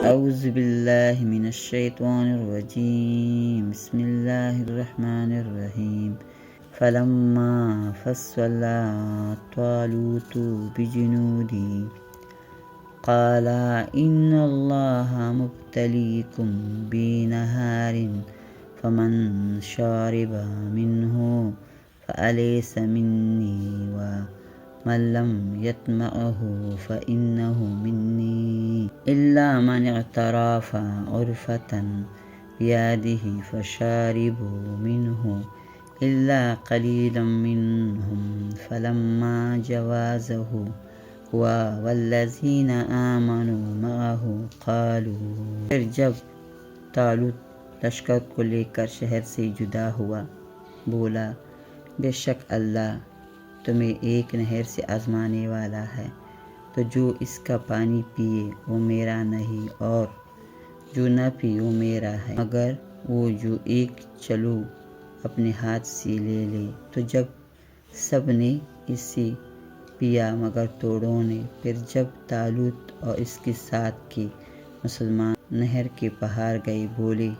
اعوذ باللہ من الشیطان الرجیم، بسم اللہ الرحمن الرحیم۔ فلما فصل طالوت بجنوده قال إن الله مبتليكم بنهر فمن شرب منه فليس مني ومن لم يطعمه فإنه مني إلا من اغترف غرفة بيده فشربوا منه إلا قليلا منهم فلما جاوزه هو والذین آمنوا معه قالوا۔ پھر جب طالوت لشکر کو لے کر شہر سے جدا ہوا، بولا بے شک اللہ تمہیں ایک نہر سے آزمانے والا ہے، تو جو اس کا پانی پیے وہ میرا نہیں اور جو نہ پیے وہ میرا ہے، مگر وہ جو ایک چلو اپنے ہاتھ سے لے لے۔ تو جب سب نے اس سے پیا مگر توڑوں نے۔ پھر جب طالوت اور اس کے ساتھ کے مسلمان نہر کے پار گئے، بولے